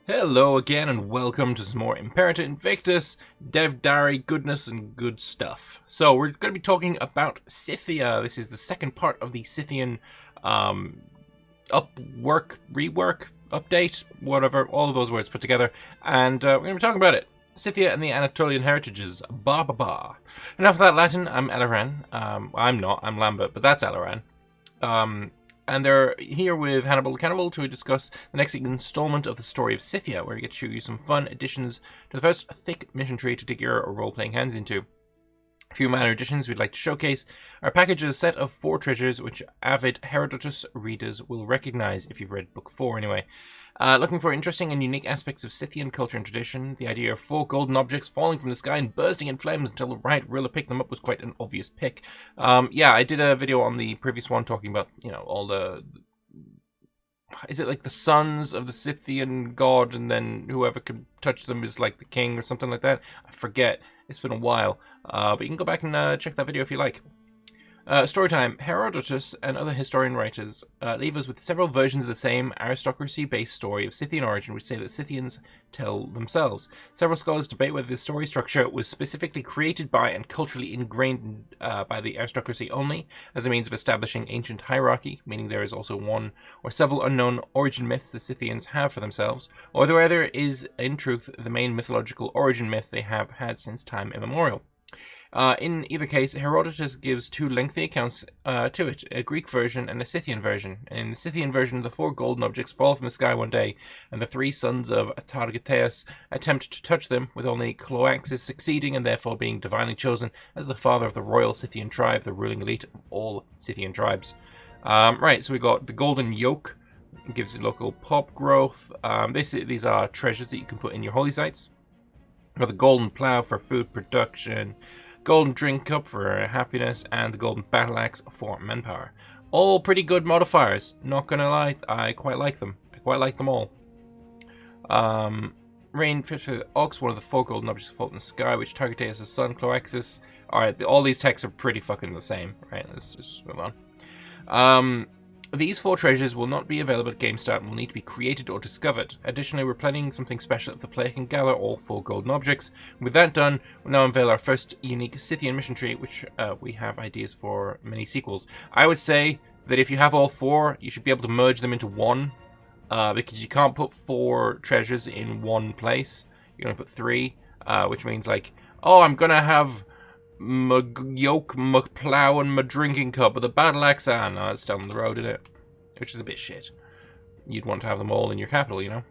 Hello again and welcome to some more Imperator, Invictus, Dev Diary, goodness and good stuff. So we're going to be talking about Scythia. This is the second part of the Scythian rework, update, whatever, all of those words put together. And we're going to be talking about it. Scythia and the Anatolian heritages. Ba ba ba. Enough of that Latin, I'm Alaran. I'm not, I'm Lambert, but that's Alaran. And they're here with Hannibal Cannibal to discuss the next installment of the story of Scythia, where we get to show you some fun additions to the first thick mission tree to dig your role-playing hands into. A few minor additions we'd like to showcase. Our package is a set of 4 treasures which avid Herodotus readers will recognize if you've read book 4 anyway. Looking for interesting and unique aspects of Scythian culture and tradition, the idea of 4 golden objects falling from the sky and bursting in flames until the right ruler picked them up was quite an obvious pick. Yeah, I did a video on the previous one talking about, all the is it like the sons of the Scythian god, and then whoever can touch them is like the king or something like that? I forget. It's been a while. But you can go back and check that video if you like. Storytime. Herodotus and other historian writers leave us with several versions of the same aristocracy-based story of Scythian origin, which say that Scythians tell themselves. Several scholars debate whether this story structure was specifically created by and culturally ingrained by the aristocracy only, as a means of establishing ancient hierarchy, meaning there is also one or several unknown origin myths the Scythians have for themselves, or whether it is, in truth, the main mythological origin myth they have had since time immemorial. In either case, Herodotus gives 2 lengthy accounts to it, a Greek version and a Scythian version. In the Scythian version, the 4 golden objects fall from the sky one day, and the 3 sons of Targeteus attempt to touch them, with only Cloaxus succeeding and therefore being divinely chosen as the father of the royal Scythian tribe, the ruling elite of all Scythian tribes. Right, so we got the golden yoke, it gives it local pop growth. These are treasures that you can put in your holy sites. We got the golden plow for food production, golden drink cup for happiness, and the golden battle axe for manpower. All pretty good modifiers, not gonna lie, I quite like them. I quite like them all. Rain fit for the ox, one of the 4 golden objects that fall from the sky, which Targeteus' son, Cloaxus. Alright, all these texts are pretty fucking the same. Right, let's just move on. These 4 treasures will not be available at game start and will need to be created or discovered. Additionally, we're planning something special if the player can gather all 4 golden objects. With that done, we'll now unveil our first unique Scythian mission tree, which we have ideas for many sequels. I would say that if you have all 4, you should be able to merge them into one, because you can't put 4 treasures in one place. You can only put 3, which means like, oh, I'm gonna have my yoke, my plow, and my drinking cup, but the battle axe, no, it's down the road, isn't it? Which is a bit shit. You'd want to have them all in your capital, you know?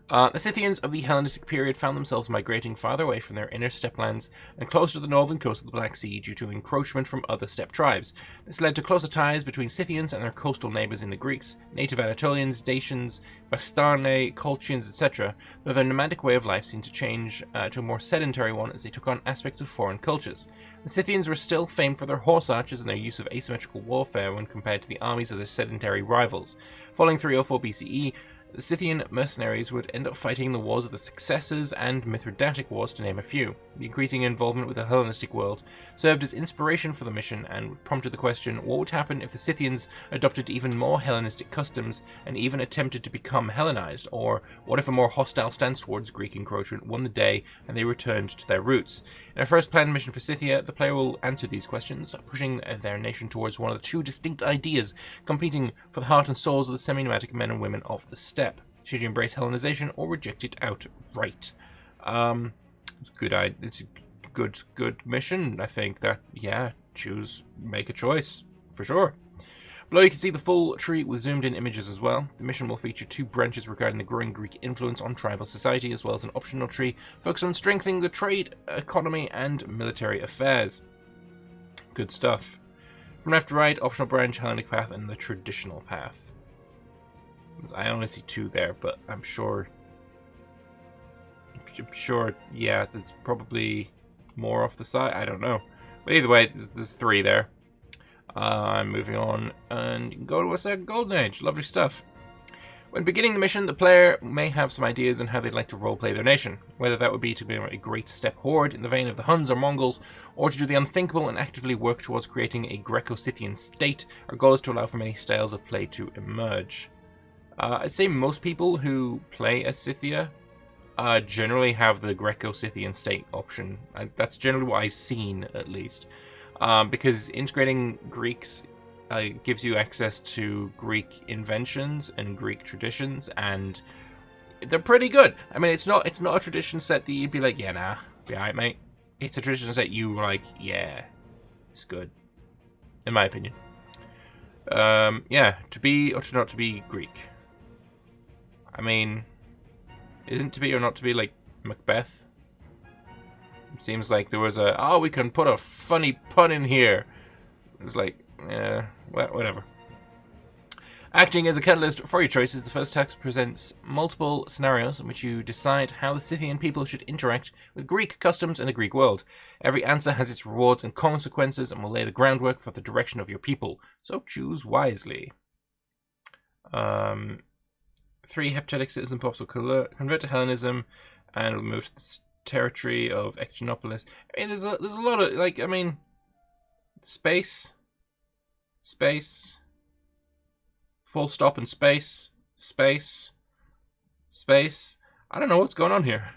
The Scythians of the Hellenistic period found themselves migrating farther away from their inner steppe lands and closer to the northern coast of the Black Sea due to encroachment from other steppe tribes. This led to closer ties between Scythians and their coastal neighbours in the Greeks, native Anatolians, Dacians, Bastarnae, Colchians, etc., though their nomadic way of life seemed to change to a more sedentary one as they took on aspects of foreign cultures. The Scythians were still famed for their horse archers and their use of asymmetrical warfare when compared to the armies of their sedentary rivals. Following 304 BCE, the Scythian mercenaries would end up fighting the wars of the Successors and Mithridatic Wars, to name a few. The increasing involvement with the Hellenistic world served as inspiration for the mission and prompted the question, what would happen if the Scythians adopted even more Hellenistic customs and even attempted to become Hellenized, or what if a more hostile stance towards Greek encroachment won the day and they returned to their roots? In our first planned mission for Scythia, the player will answer these questions, pushing their nation towards one of the 2 distinct ideas competing for the heart and souls of the semi-nomadic men and women of the steppe. Should you embrace Hellenization or reject it outright? It's a good mission. I think that, yeah, make a choice, for sure. Below you can see the full tree with zoomed in images as well. The mission will feature 2 branches regarding the growing Greek influence on tribal society, as well as an optional tree focused on strengthening the trade, economy, and military affairs. Good stuff. From left to right, optional branch, Hellenic path, and the traditional path. I only see 2 there, but I'm sure, yeah, there's probably more off the side. I don't know. But either way, there's 3 there. I'm moving on, and you can go to a second Golden Age. Lovely stuff. When beginning the mission, the player may have some ideas on how they'd like to roleplay their nation, whether that would be to be a great steppe horde in the vein of the Huns or Mongols, or to do the unthinkable and actively work towards creating a Greco-Scythian state. Our goal is to allow for many styles of play to emerge. I'd say most people who play as Scythia generally have the Greco-Scythian state option. That's generally what I've seen, at least. Because integrating Greeks gives you access to Greek inventions and Greek traditions, and they're pretty good. I mean, it's not a tradition set that you'd be like, yeah, nah, be alright, mate. It's a tradition set you like, yeah, it's good, in my opinion. Yeah, to be or to not to be Greek. I mean, isn't to be or not to be like Macbeth? It seems like there was we can put a funny pun in here. It's like, yeah, well, whatever. Acting as a catalyst for your choices, the first text presents multiple scenarios in which you decide how the Scythian people should interact with Greek customs and the Greek world. Every answer has its rewards and consequences and will lay the groundwork for the direction of your people, so choose wisely. 3 hypothetical citizen pops will convert to Hellenism and will move to the territory of Echinopoulos. I mean, there's a lot of, like, I mean, space, full stop and space. I don't know what's going on here.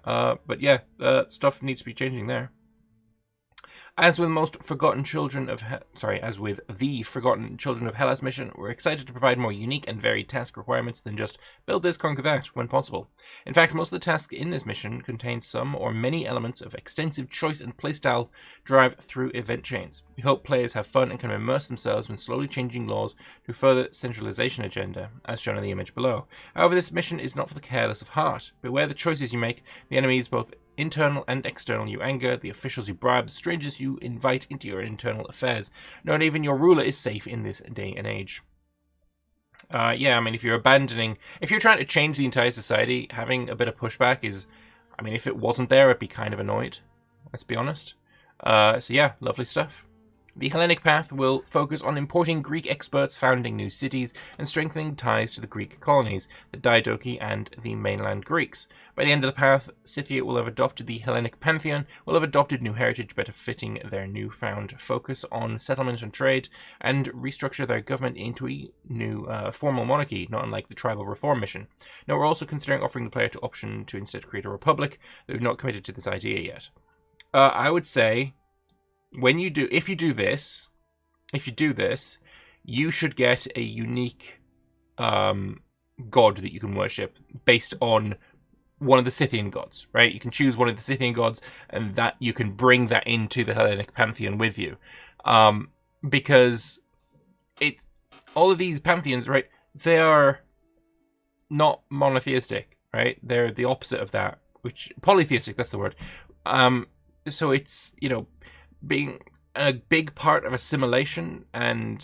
But yeah, stuff needs to be changing there. As with the Forgotten Children of Hellas mission, we're excited to provide more unique and varied task requirements than just build this, conquer that, when possible. In fact, most of the tasks in this mission contain some or many elements of extensive choice and playstyle drive through event chains. We hope players have fun and can immerse themselves in slowly changing laws to further centralization agenda, as shown in the image below. However, this mission is not for the careless of heart. Beware the choices you make, the enemies both internal and external you anger, the officials you bribe, the strangers you invite into your internal affairs. Not even your ruler is safe in this day and age. Yeah, I mean, if you're trying to change the entire society, having a bit of pushback is, I mean, if it wasn't there, I'd be kind of annoyed. Let's be honest. So yeah, lovely stuff. The Hellenic path will focus on importing Greek experts, founding new cities, and strengthening ties to the Greek colonies, the Diadochi and the mainland Greeks. By the end of the path, Scythia will have adopted the Hellenic pantheon, will have adopted new heritage better fitting their newfound focus on settlement and trade, and restructure their government into a new formal monarchy, not unlike the tribal reform mission. Now, we're also considering offering the player the option to instead create a republic. We've not committed to this idea yet. I would say, if you do this, you should get a unique god that you can worship based on one of the Scythian gods, right? You can choose one of the Scythian gods, and that you can bring that into the Hellenic pantheon with you, because all of these pantheons, right? They are not monotheistic, right? They're the opposite of that, which polytheistic. That's the word. So it's, being a big part of assimilation, and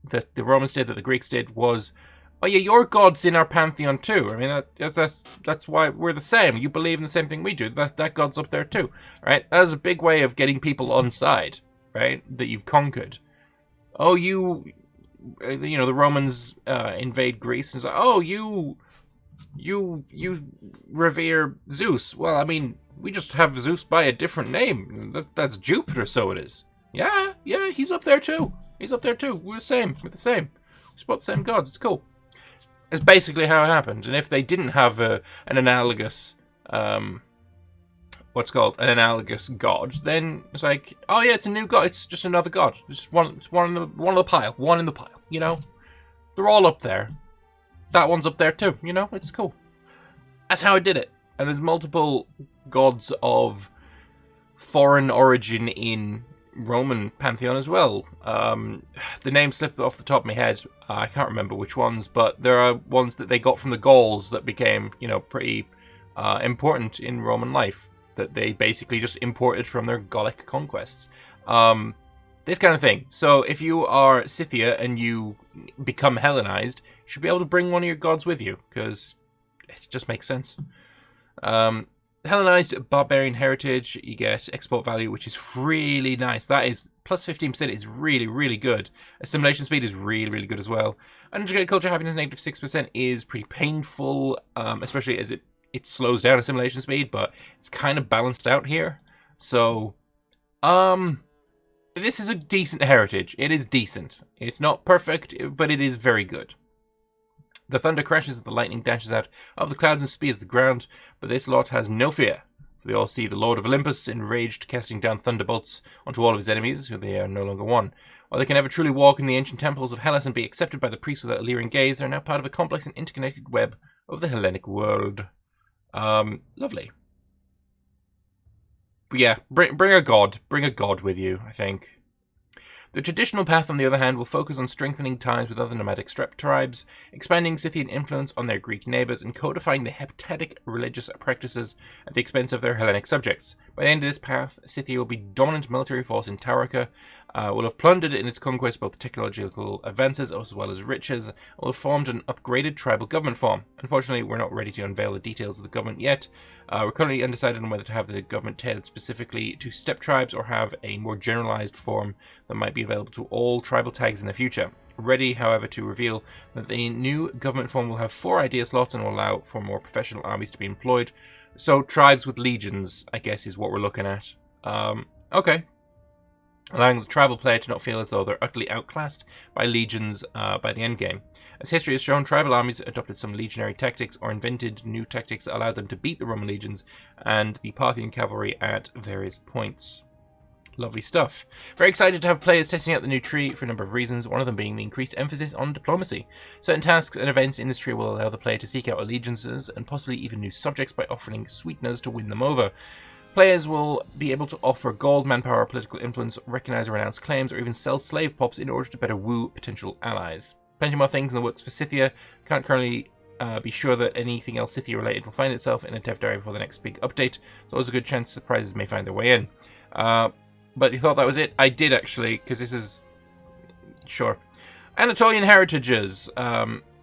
that the Romans did, that the Greeks did, was, oh yeah, your god's in our pantheon too. I mean, that's why we're the same. You believe in the same thing we do. That god's up there too, right? That is a big way of getting people on side, right? That you've conquered. Oh, the Romans invade Greece, and it's like, oh, you revere Zeus. Well, I mean, we just have Zeus by a different name. That's Jupiter, so it is. Yeah, he's up there too. We're the same. We support the same gods. It's cool. It's basically how it happened. And if they didn't have an analogous, an analogous god, then it's like, oh yeah, it's a new god. It's just another god. It's one in the pile. One in the pile. They're all up there. That one's up there too. It's cool. That's how I did it. And there's multiple gods of foreign origin in Roman pantheon as well. The name slipped off the top of my head. I can't remember which ones, but there are ones that they got from the Gauls that became, pretty important in Roman life, that they basically just imported from their Gallic conquests. This kind of thing. So if you are Scythia and you become Hellenized, you should be able to bring one of your gods with you, because it just makes sense. Hellenized barbarian heritage, you get export value, which is really nice. That is plus 15% is really, really good. Assimilation speed is really, really good as well. Unintegrated culture happiness negative 6% is pretty painful, especially as it slows down assimilation speed, but it's kind of balanced out here. So, this is a decent heritage. It is decent. It's not perfect, but it is very good. The thunder crashes as the lightning dashes out of the clouds and spears the ground, but this lot has no fear. For they all see the Lord of Olympus, enraged, casting down thunderbolts onto all of his enemies, who they are no longer one. While they can never truly walk in the ancient temples of Hellas and be accepted by the priests without a leering gaze, they are now part of a complex and interconnected web of the Hellenic world. Lovely. But yeah, bring a god. Bring a god with you, I think. The traditional path, on the other hand, will focus on strengthening ties with other nomadic steppe tribes, expanding Scythian influence on their Greek neighbours, and codifying the heptatic religious practices at the expense of their Hellenic subjects. By the end of this path, Scythia will be dominant military force in Taurica, will have plundered in its conquest both technological advances as well as riches, and will have formed an upgraded tribal government form. Unfortunately, we're not ready to unveil the details of the government yet. We're currently undecided on whether to have the government tailored specifically to steppe tribes or have a more generalized form that might be available to all tribal tags in the future. Ready, however, to reveal that the new government form will have 4 idea slots and will allow for more professional armies to be employed. So tribes with legions, I guess, is what we're looking at. Okay. Allowing the tribal player to not feel as though they're utterly outclassed by legions by the endgame. As history has shown, tribal armies adopted some legionary tactics or invented new tactics that allowed them to beat the Roman legions and the Parthian cavalry at various points. Lovely stuff. Very excited to have players testing out the new tree for a number of reasons, one of them being the increased emphasis on diplomacy. Certain tasks and events in this tree will allow the player to seek out allegiances and possibly even new subjects by offering sweeteners to win them over. Players will be able to offer gold, manpower, political influence, recognize or renounce claims, or even sell slave pops in order to better woo potential allies. Plenty more things in the works for Scythia. Can't currently be sure that anything else Scythia related will find itself in a dev diary before the next big update, so there's a good chance surprises may find their way in. But you thought that was it? I did actually, because this is... Sure. Anatolian heritages.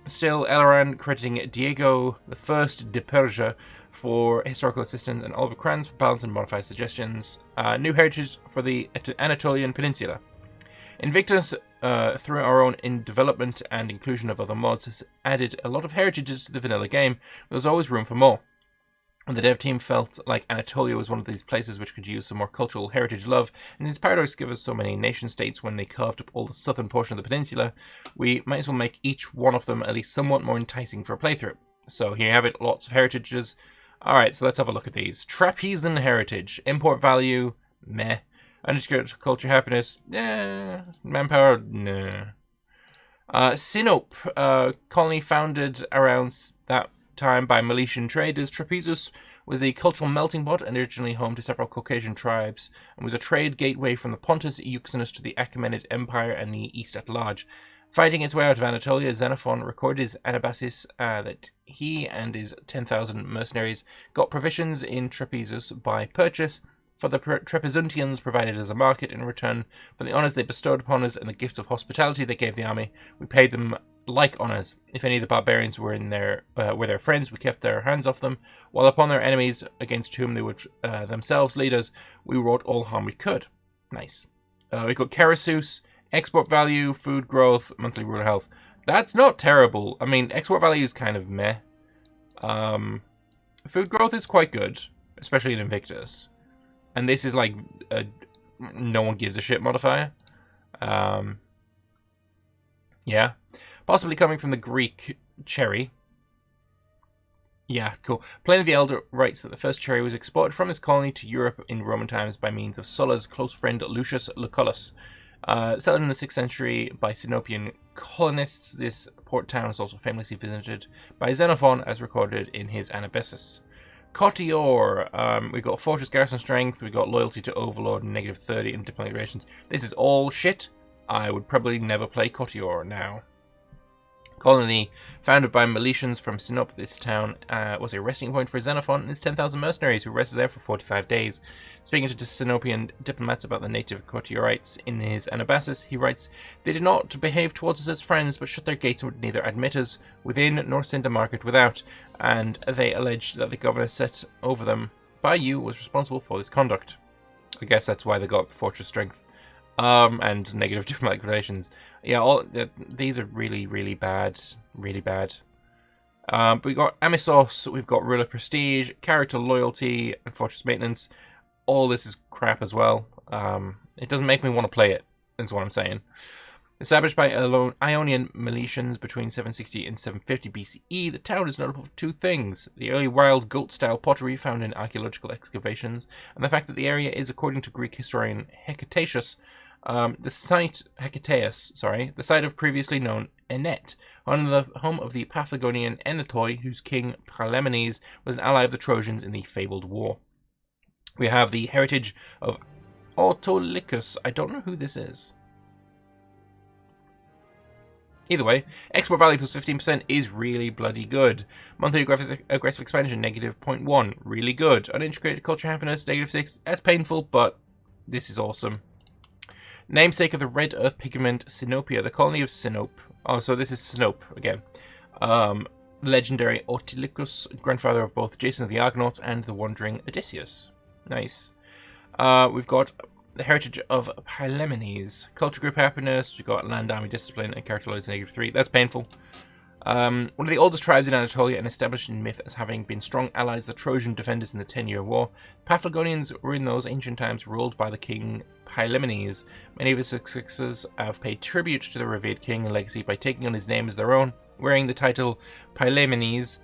Still, Eleran crediting Diego I de Persia for historical assistance and Oliver Kranz for balance and modified suggestions. New heritage for the Anatolian Peninsula. Invictus, through our own development and inclusion of other mods, has added a lot of heritages to the vanilla game, but there's always room for more. The dev team felt like Anatolia was one of these places which could use some more cultural heritage love, and since Paradox gave us so many nation-states when they carved up all the southern portion of the peninsula, we might as well make each one of them at least somewhat more enticing for a playthrough. So here you have it, lots of heritages. Alright, so let's have a look at these. Trapezian heritage. Import value, meh. Unintegrated culture happiness, manpower, nah. Sinope, colony founded around that time by Milesian traders. Trapezus was a cultural melting pot and originally home to several Caucasian tribes, and was a trade gateway from the Pontus, Euxinus to the Achaemenid Empire and the East at large. Fighting its way out of Anatolia, Xenophon recorded his Anabasis that he and his 10,000 mercenaries got provisions in Trapezus by purchase, for the Trapezuntians provided as a market in return for the honours they bestowed upon us and the gifts of hospitality they gave the army. We paid them like honours. If any of the barbarians were their friends, we kept their hands off them, while upon their enemies, against whom they would themselves lead us, we wrought all harm we could. Nice. We got Kerasus, export value, food growth, monthly rural health. That's not terrible. I mean, export value is kind of meh. Food growth is quite good, especially in Invictus. And this is like a no one gives a shit modifier. Yeah. Possibly coming from the Greek cherry. Yeah, cool. Pliny the Elder writes that the first cherry was exported from his colony to Europe in Roman times by means of Sulla's close friend Lucius Lucullus. Settled in the 6th century by Sinopian colonists, this port town is also famously visited by Xenophon as recorded in his Anabasis. Cotior, we've got Fortress Garrison Strength, we've got Loyalty to Overlord, and -30 in diplomatic relations. This is all shit. I would probably never play Cotior now. Colony founded by Milesians from Sinope, this town was a resting point for Xenophon and his 10,000 mercenaries who rested there for 45 days. Speaking to Sinopian diplomats about the native Cotiorites in his Anabasis, he writes, "They did not behave towards us as friends, but shut their gates and would neither admit us within nor send a market without, and they alleged that the governor set over them by you was responsible for this conduct." I guess that's why they got Fortress Strength. And negative diplomatic relations. Yeah, these are really, really bad. Really bad. But we've got Amisos, we've got Ruler Prestige, Character Loyalty, and Fortress Maintenance. All this is crap as well. It doesn't make me want to play it, is what I'm saying. Established by Ionian Milesians between 760 and 750 BCE, the town is notable for two things: the early wild goat-style pottery found in archaeological excavations, and the fact that the area is, according to Greek historian Hecataeus, the site of previously known Enet, home of the Paphlagonian Anatoi, whose king Palamenes was an ally of the Trojans in the fabled war. We have the heritage of Autolycus. I don't know who this is. Either way, export value plus 15% is really bloody good. Monthly aggressive expansion, negative 0.1, really good. Unintegrated culture happiness, negative 6, that's painful, but this is awesome. Namesake of the red earth pigment Sinopia, the colony of Sinope. Oh, so this is Sinope again. Legendary Autolycus, grandfather of both Jason of the Argonauts and the wandering Odysseus. Nice. We've got the heritage of Palamenes. Culture group happiness, we've got land army discipline, and character loads negative 3. That's painful. One of the oldest tribes in Anatolia and established in myth as having been strong allies of the Trojan defenders in the 10-year war. Paphlagonians were in those ancient times ruled by the king Palamenes. Many of his successors have paid tribute to the revered king and legacy by taking on his name as their own, wearing the title Palamenes.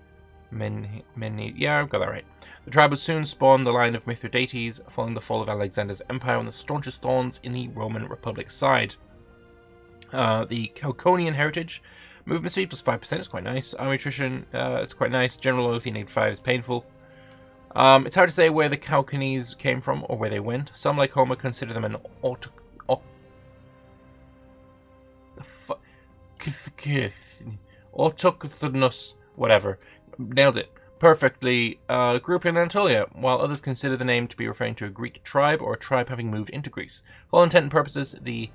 Yeah, I've got that right. The tribe would soon spawn the line of Mithridates, following the fall of Alexander's empire on the staunchest thorns in the Roman Republic side. The Chalconian heritage. Movement speed plus 5% is quite nice. Army attrition, it's quite nice. General loyalty, negative 5 is painful. It's hard to say where the Chalconese came from or where they went. Some, like Homer, consider them an autochthonous, whatever. Nailed it. Perfectly. Group in Anatolia, while others consider the name to be referring to a Greek tribe or a tribe having moved into Greece. For all intent and purposes, the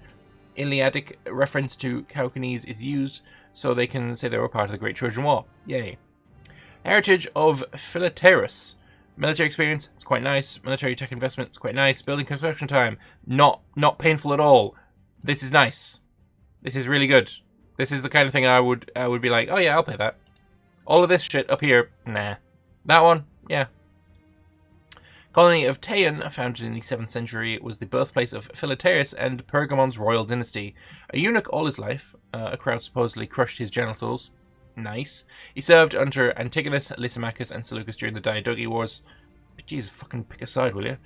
Iliadic reference to Chalconese is used, so they can say they were part of the Great Trojan War. Yay. Heritage of Philaterus. Military experience, it's quite nice. Military tech investment, it's quite nice. Building construction time, not painful at all. This is nice. This is really good. This is the kind of thing I would be like, oh yeah, I'll pay that. All of this shit up here, nah. That one, yeah. Colony of Teian, founded in the 7th century, was the birthplace of Philaterus and Pergamon's royal dynasty. A eunuch all his life, a crowd supposedly crushed his genitals. Nice. He served under Antigonus, Lysimachus, and Seleucus during the Diadochi Wars. Jeez, fucking pick a side, will you?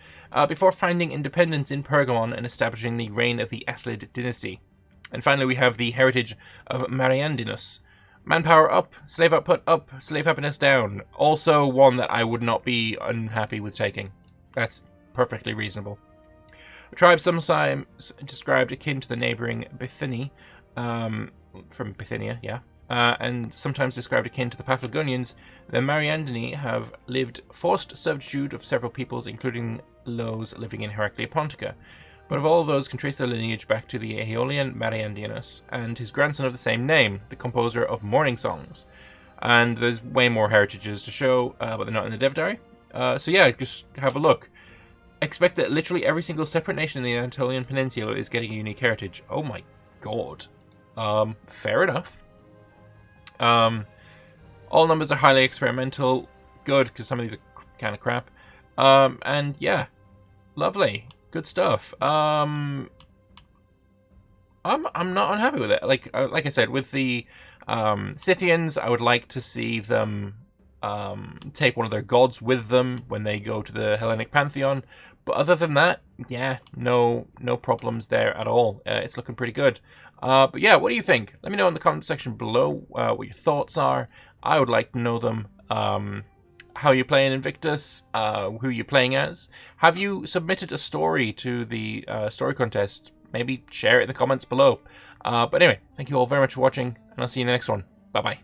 Before finding independence in Pergamon and establishing the reign of the Aslid dynasty. And finally, we have the heritage of Mariandynos. Manpower up, slave output up, slave happiness down. Also one that I would not be unhappy with taking. That's perfectly reasonable. A tribe sometimes described akin to the neighbouring Bithyni, from Bithynia, yeah, and sometimes described akin to the Paphlagonians, the Mariandyni have lived forced servitude of several peoples, including those living in Heraclea Pontica. But of all those can trace their lineage back to the Aeolian Mariandynos and his grandson of the same name, the composer of morning songs. And there's way more heritages to show, but they're not in the dev diary. So yeah, just have a look. Expect that literally every single separate nation in the Anatolian Peninsula is getting a unique heritage. Oh my god. Fair enough. All numbers are highly experimental. Good, because some of these are kind of crap. And yeah, lovely. Good stuff. I'm not unhappy with it. Like I said, with the Scythians, I would like to see them take one of their gods with them when they go to the Hellenic pantheon. But other than that, yeah, no problems there at all. It's looking pretty good. But yeah, what do you think? Let me know in the comment section below what your thoughts are. I would like to know them. How you're playing Invictus, who you're playing as. Have you submitted a story to the story contest? Maybe share it in the comments below. But anyway, thank you all very much for watching, and I'll see you in the next one. Bye-bye.